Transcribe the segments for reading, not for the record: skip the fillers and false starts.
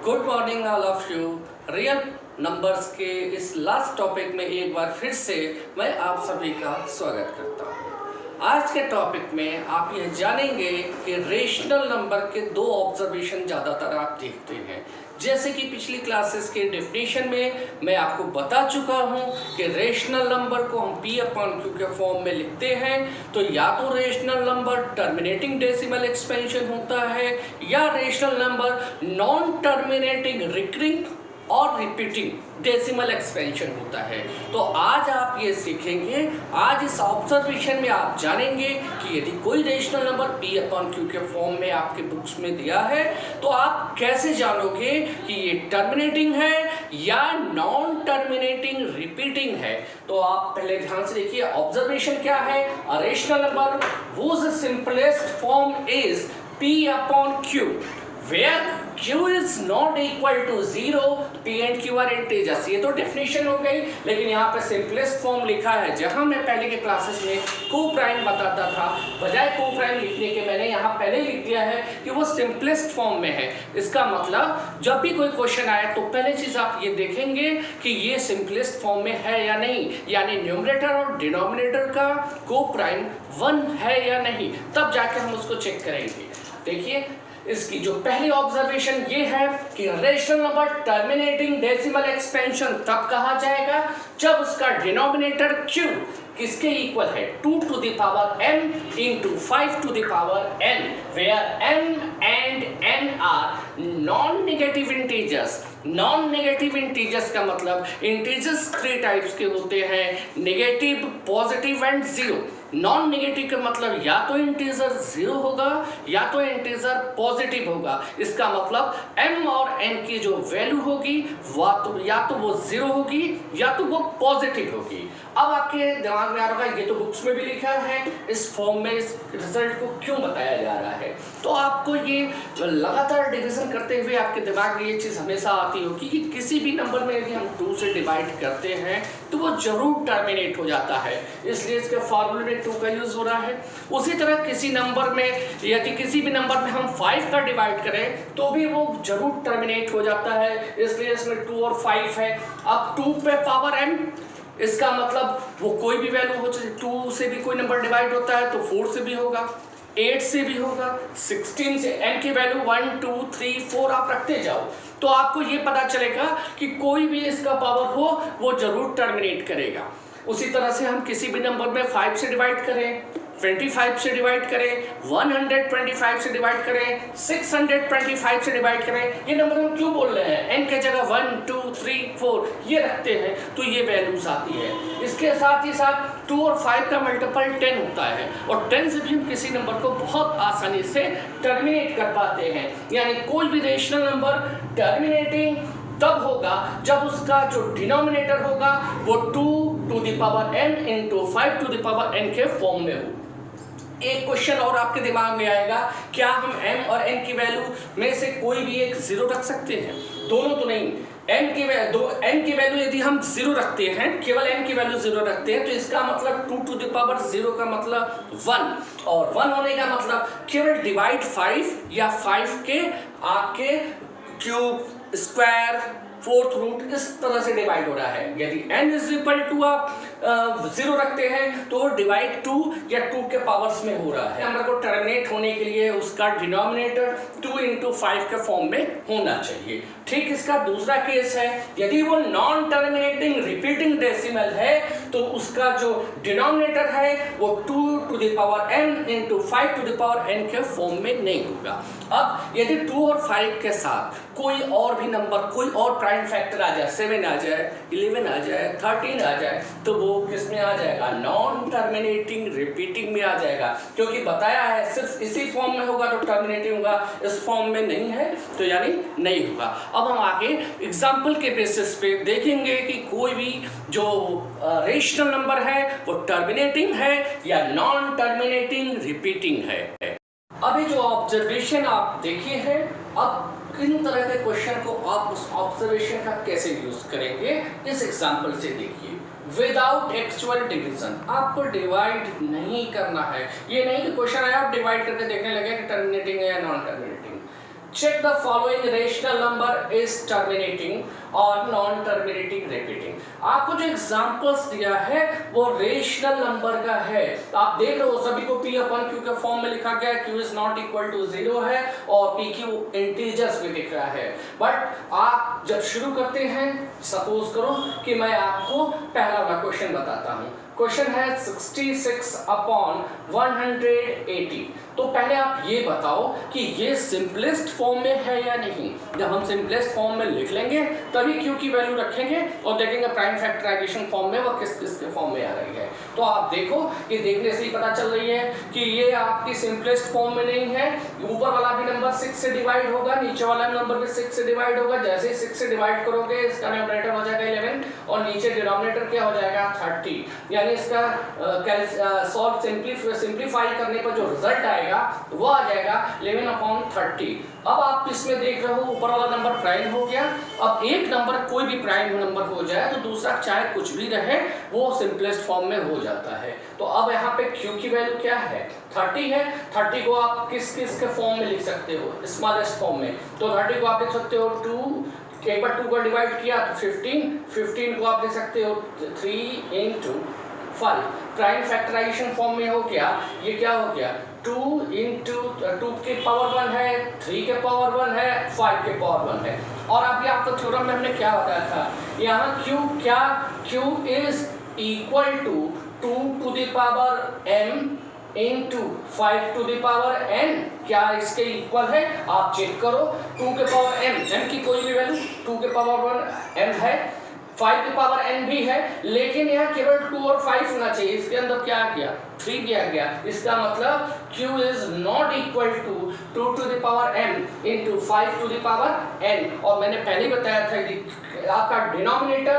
Good morning all of you. Real numbers के इस last topic में एक बार फिर से मैं आप सभी का स्वागत करता हूँ। आज के टॉपिक में आप यह जानेंगे कि रेशनल नंबर के दो ऑब्जर्वेशन ज़्यादातर आप देखते हैं। जैसे कि पिछली क्लासेस के डेफिनेशन में मैं आपको बता चुका हूं कि रेशनल नंबर को हम P/Q के फॉर्म में लिखते हैं तो या तो rational number terminating decimal expansion होता है या rational number non terminating recurring और रिपीटिंग डेसिमल एक्सपेंशन होता है। तो आज आप ये सीखेंगे, आज इस ऑब्जर्वेशन में आप जानेंगे कि यदि कोई रेशनल नंबर P/Q के फॉर्म में आपके बुक्स में दिया है तो आप कैसे जानोगे कि ये टर्मिनेटिंग है या नॉन टर्मिनेटिंग रिपीटिंग है। तो आप पहले ध्यान से देखिए ऑब्जर्वेशन क्या है। A rational number whose simplest form is P/Q where Q is not equal to 0, P and Q are integers। ये तो डेफिनेशन हो गई, लेकिन यहाँ पे सिंपलेस्ट फॉर्म लिखा है। जहाँ मैं पहले के क्लासेस में को प्राइम बताता था, बजाय को प्राइम लिखने के मैंने यहाँ पहले लिख दिया है कि वो सिंपलेस्ट फॉर्म में है। इसका मतलब जब भी कोई क्वेश्चन आए तो पहले चीज़ आप ये देखेंगे कि ये सिंपलेस्ट फॉर्म में है या नहीं, यानी न्यूमरेटर और डिनोमिनेटर का को प्राइम 1 है या नहीं, तब जाके हम उसको चेक करेंगे। देखिए इसकी जो पहली ऑब्जर्वेशन ये है कि rational number terminating decimal expansion तब कहा जाएगा जब उसका डिनोमिनेटर Q किसके इक्वल है 2 to the power m into 5 to the power n, where m and n are non-negative integers। Non-negative integers का मतलब इंटीजर्स 3 टाइप्स के होते हैं, negative, positive and zero. Non negative का मतलब या तो इंटीजर 0 होगा या तो इंटीजर पॉजिटिव होगा। इसका मतलब m और n की जो वैल्यू होगी या तो वो 0 होगी या तो वो पॉजिटिव होगी। अब आपके दिमाग में आ रहा है ये तो बुक्स में भी लिखा है, इस फॉर्म में इस रिजल्ट को क्यों बताया जा रहा है। तो आपको ये लगातार डिवीजन करते हुए आपके दिमाग में ये चीज़ हमेशा आती होगी कि किसी भी नंबर में यदि हम 2 से डिवाइड करते हैं तो वो जरूर टर्मिनेट हो जाता है, इसलिए इसके फॉर्मूले में 2 का यूज हो रहा है। उसी तरह किसी नंबर में यदि किसी भी नंबर में हम 5 का डिवाइड करें तो भी वो जरूर टर्मिनेट हो जाता है, इसलिए इसमें 2 और 5 है। अब 2 पे पावर m, इसका मतलब वो कोई भी वैल्यू हो, 2 से भी कोई नंबर डिवाइड होता है तो 4 से भी होगा, 8 से भी होगा, 16 से। n की वैल्यू 1 2 3 4 आप रखते जाओ तो आपको ये पता चलेगा कि कोई भी इसका पावर हो वो जरूर टर्मिनेट करेगा। उसी तरह से हम किसी भी नंबर में 5 से डिवाइड करें, 25 से डिवाइड करें, 125 से डिवाइड करें, 625 से डिवाइड करें, ये नंबर हम क्यों बोल रहे हैं, n के जगह 1 2 3 4 ये रखते हैं तो ये वैल्यूज आती है। इसके साथ ही साथ 2 और 5 का मल्टीपल 10 होता है और 10 से भी हम किसी नंबर को बहुत आसानी से टर्मिनेट कर पाते हैं। यानी कोई भी रेशनल नंबर टर्मिनेटिंग तब होगा जब उसका जो डिनोमिनेटर होगा वो 2 to the power n into 5 to the power n के फॉर्म में हो। एक क्वेश्चन और आपके दिमाग में आएगा, क्या हम m और n की वैल्यू में से कोई भी एक 0 रख सकते हैं? दोनों तो नहीं। n की वैल्यू यदि हम 0 रखते हैं, केवल n की वैल्यू 0 रखते हैं तो इसका मतलब 2 to the power 0 का मतलब 1, और 1 होने का मतलब केवल डिवाइड 5 या 5 के आपके क्यूब, स्क्वायर, 4th रूट इस तरह से डिवाइड हो रहा है। यदि n इज इक्वल टू आप 0 रखते हैं तो डिवाइड 2 या 2 के पावर्स में हो रहा है। नंबर को टर्मिनेट होने के लिए उसका डिनोमिनेटर 2 into 5 के फॉर्म में होना चाहिए। ठीक इसका दूसरा केस है, यदि वो नॉन टर्मिनेटिंग रिपीटिंग डेसिमल है तो उसका जो डिनोमिनेटर है वो 2 to the power n into 5 to the power n के फॉर्म में नहीं होगा। अब यदि 2 और 5 के साथ कोई और भी नंबर, कोई और प्राइम फैक्टर आ जाए, 7 आ जाए, 11 आ जाए, 13 आ जाए, तो वो किस में आ जाएगा, नॉन टर्मिनेटिंग रिपीटिंग में आ जाएगा। क्योंकि बताया है सिर्फ इसी फॉर्म में होगा तो टर्मिनेटिंग होगा, इस फॉर्म में नहीं है तो यानी नहीं होगा। अब हम आगे एग्जाम्पल के बेसिस पे देखेंगे कि कोई भी जो रेशनल नंबर है वो टर्मिनेटिंग है या नॉन टर्मिनेटिंग रिपीटिंग है। अभी जो ऑब्जर्वेशन आप देखे हैं, अब किन तरह के क्वेश्चन को आप उस ऑब्जर्वेशन का कैसे यूज करेंगे इस एग्जांपल से देखिए। विदाउट एक्चुअल डिवीजन, आपको डिवाइड नहीं करना है। ये नहीं कि क्वेश्चन आया आप डिवाइड करके देखने लगे कि टर्मिनेटिंग है या non terminating. check the following rational number is terminating or non terminating repeating। आपको जो एग्जांपल्स दिया है वो रेशनल नंबर का है। आप देख रहे हो सभी को p अपन q के फॉर्म में लिखा गया है, q is not equal to 0 है और p q इंटीजर्स में दिख रहा है। बट आप जब शुरू करते हैं, सपोज करो कि मैं आपको पहला वाला क्वेश्चन बताता हूँ। क्वेश्चन है 66 अपॉन 180। तो पहले आप ये बताओ कि ये सिंपलेस्ट फॉर्म में है या नहीं। जब हम सिंपलेस्ट फॉर्म में लिख लेंगे तभी q की वैल्यू रखेंगे और देखेंगे प्राइम फैक्टराइजेशन फॉर्म में वो किस के फॉर्म में आ रही है। तो आप देखो कि देखने से ही पता चल रही है कि ये आपकी सिंपलेस्ट फॉर्म में नहीं है। ऊपर वाला भी नंबर 6 से डिवाइड होगा, नीचे वाला नंबर भी 6 से डिवाइड होगा। जैसे ही 6 से डिवाइड करोगे इसका न्यूमरेटर हो जाएगा 11 और नीचे डिनोमिनेटर क्या हो जाएगा 30। यानी इसका सॉल्व सिंप्लीफाई करने पर जो रिजल्ट आएगा वो आ जाएगा 11/30। अब आप इसमें देख रहे हो ऊपर वाला नंबर प्राइम हो गया। अब एक नंबर कोई भी प्राइम नंबर हो जाए तो दूसरा चाहे कुछ भी रहे वो सिंपलेस्ट फॉर्म में हो जाता है। तो अब यहाँ पे q की वैल्यू क्या है 30 है। 30 को आप किस किस के फॉर्म में लिख सकते हो, स्मॉलेस्ट फॉर्म में। तो 30 को आप लिख सकते हो 2, एक बार 2 को डिवाइड किया तो 15 को आप लिख सकते हो 3 into 5। प्राइम फैक्टराइजेशन फॉर्म में हो गया, ये क्या हो गया 2 into 2 के पावर 1 है, 3 के पावर 1 है, 5 के पावर 1 है। और अभी आपको थ्योरम में हमने क्या बताया था, यहाँ q is equal to 2 to the power m into 5 to the power n। क्या इसके इक्वल है आप चेक करो। 2 के पावर m की कोई भी वैल्यू 2 के पावर 1 m है, 5 की पावर n भी है, लेकिन यहाँ केवल 2 और 5 होना चाहिए। इसके अंदर क्या आ गया 3 भी आ गया। इसका मतलब q is not equal to 2 to the power m into 5 to the power n। और मैंने पहले ही बताया था कि आपका denominator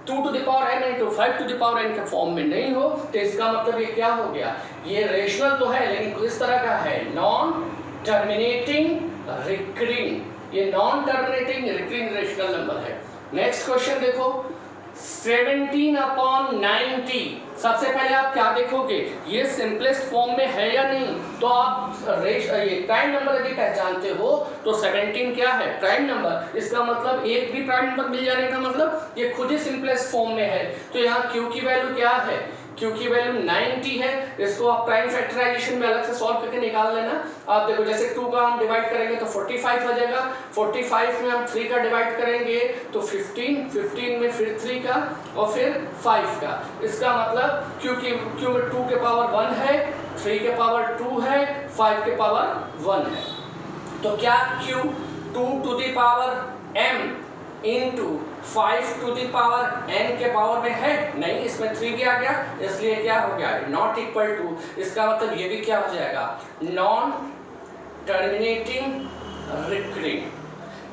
2 to the power n into 5 to the power n के फॉर्म में नहीं हो तो इसका मतलब ये क्या हो गया, ये रेशनल तो है लेकिन किस तरह का है, नॉन टर्मिनेटिंग रिकरिंग। ये non terminating recurring rational number है। नेक्स्ट क्वेश्चन देखो 17/90। सबसे पहले आप क्या देखोगे, ये सिंपलेस्ट फॉर्म में है या नहीं। तो आप ये प्राइम नंबर यदि पहचानते हो तो 17 क्या है प्राइम नंबर। इसका मतलब एक भी प्राइम नंबर मिल जाने का मतलब ये खुद ही सिंपलेस्ट फॉर्म में है। तो यहाँ q की वैल्यू क्या है, q की वैल्यू 90 है। इसको आप प्राइम फैक्टराइजेशन में अलग से सॉल्व करके निकाल लेना। आप देखो जैसे 2 का हम डिवाइड करेंगे तो 45 हो जाएगा, 45 में हम 3 का डिवाइड करेंगे तो 15 में फिर 3 का और फिर 5 का। इसका मतलब q में 2 के पावर 1 है, 3 के पावर 2 है, 5 के पावर 1 है। तो क्या q 2 to the power m into 5 to the power n के पावर में है नहीं, इसमें 3 भी आ गया इसलिए क्या हो गया नॉट इक्वल टू। इसका मतलब ये भी क्या हो जाएगा नॉन टर्मिनेटिंग रिकरिंग।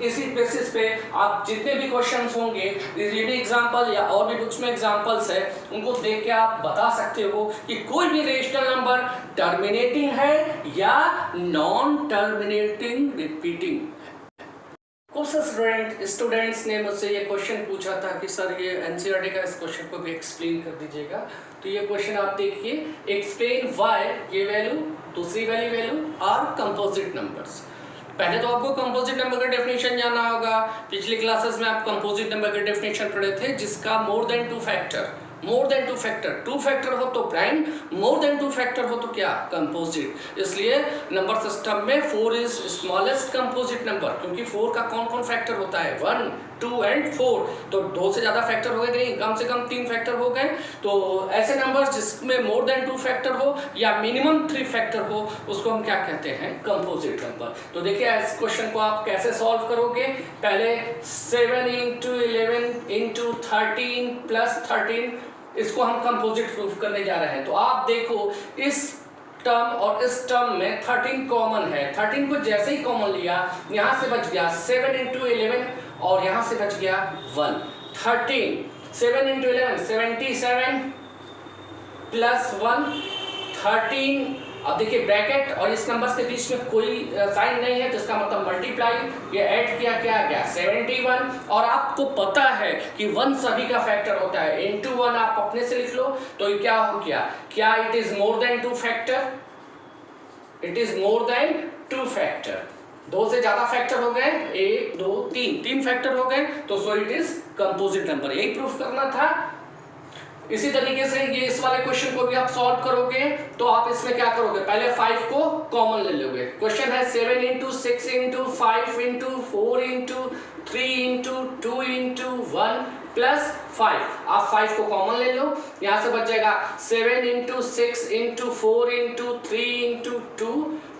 इसी बेसिस पे आप जितने भी क्वेश्चंस होंगे, ये भी एग्जांपल या और भी बुक्स में एग्जांपल्स है, उनको देख के आप बता सकते हो कि कोई भी रेशनल नंबर टर्मिनेटिंग है या नॉन टर्मिनेटिंग रिपीटिंग। कुछ स्टूडेंट्स ने मुझसे ये क्वेश्चन पूछा था कि सर ये एनसीईआरटी का इस क्वेश्चन को भी एक्सप्लेन कर दीजिएगा। तो ये क्वेश्चन आप देखिए, एक्सप्लेन व्हाई ये वैल्यू दूसरी वाली वैल्यू आर कंपोजिट नंबर्स। पहले तो आपको कंपोजिट नंबर का डेफिनेशन जानना होगा। पिछली क्लासेस में आप कंपोजिट नंबर के डेफिनेशन पढ़े थे जिसका more than 2 factor, more than 2 factor, 2 factor हो तो प्राइम, मोर देन 2 फैक्टर हो तो क्या कंपोजिट। इसलिए नंबर सिस्टम में 4 इज स्मॉलेस्ट कंपोजिट नंबर, क्योंकि 4 का कौन कौन फैक्टर होता है 1, 2 एंड 4। तो 2 से ज़्यादा फैक्टर हो गए नहीं, कम से कम 3 फैक्टर हो गए। तो ऐसे नंबर्स जिसमें मोर देन 2 फैक्टर हो या मिनिमम 3 फैक्टर हो उसको हम क्या कहते हैं कंपोजिट नंबर। तो देखिए इस क्वेश्चन को आप कैसे सॉल्व करोगे। पहले 7 into 11 into 13 plus 13, इसको हम कंपोजिट प्रूफ करने जा रहे हैं। तो आप देखो इस टर्म और इस टर्म में 13 कॉमन है। 13 को जैसे ही कॉमन लिया यहाँ से बच गया 7 into 11 और यहाँ से बच गया 1। 13 7 into 11 77 plus 1 13। अब देखिए ब्रैकेट और इस नंबर्स के बीच में कोई साइन नहीं है तो इसका मतलब मल्टीप्लाई, ये ऐड किया क्या आ गया 71। और आपको पता है कि 1 सभी का फैक्टर होता है, into 1 आप अपने से लिख लो तो ये क्या हो गया, क्या it is more than 2 factor, it is more than 2 factor. दो से ज्यादा फैक्टर हो गए, 1 2 3 फैक्टर हो गए, तो so it is composite number, यही प्रूफ करना था। इसी तरीके से ये इस वाले क्वेश्चन को भी आप सॉल्व करोगे तो आप इसमें क्या करोगे, पहले 5 को कॉमन ले लोगे। क्वेश्चन है 7 into 6 into 5 into 4 into 3 into 2 into 1 plus 5, आप 5 को कॉमन ले लो, यहां से बच जाएगा 7 into 6 into 4 into 3 into 2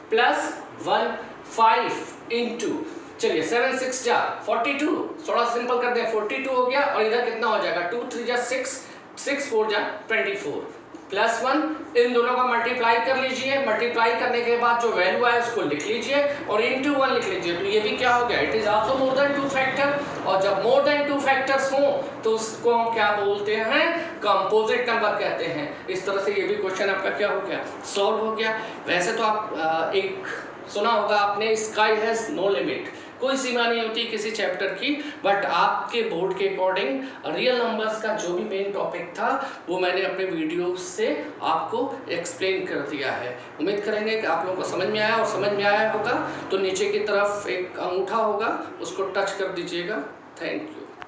plus 1 5 into, चलिए 7 6 जा 42, थोड़ा सिंपल कर दें, 42 हो गया, और इधर कितना हो जाएगा 2 3 जा 6 6 4 जा 24 प्लस 1, इन दोनों का मल्टीप्लाई कर लीजिए, मल्टीप्लाई करने के बाद जो वैल्यू आए उसको लिख लीजिए और इनटू 1 लिख लीजिए, तो ये भी क्या हो गया, it is also more than 2 factor, और जब मोर देन 2 फैक्टर्स हो तो उसको हम क्या बोलते हैं, कंपोजिट नंबर कहते हैं। इस तरह से ये भी क्वेश्चन आपका क्या हो गया, सॉल्व हो गया। वैसे तो आप एक सुना होगा आपने, स्काई हैज नो लिमिट, कोई सीमा नहीं होती किसी चैप्टर की, बट आपके बोर्ड के अकॉर्डिंग रियल नंबर्स का जो भी मेन टॉपिक था वो मैंने अपने वीडियो से आपको एक्सप्लेन कर दिया है। उम्मीद करेंगे कि आप लोगों को समझ में आया, और समझ में आया होगा तो नीचे की तरफ एक अंगूठा होगा उसको टच कर दीजिएगा। Thank you.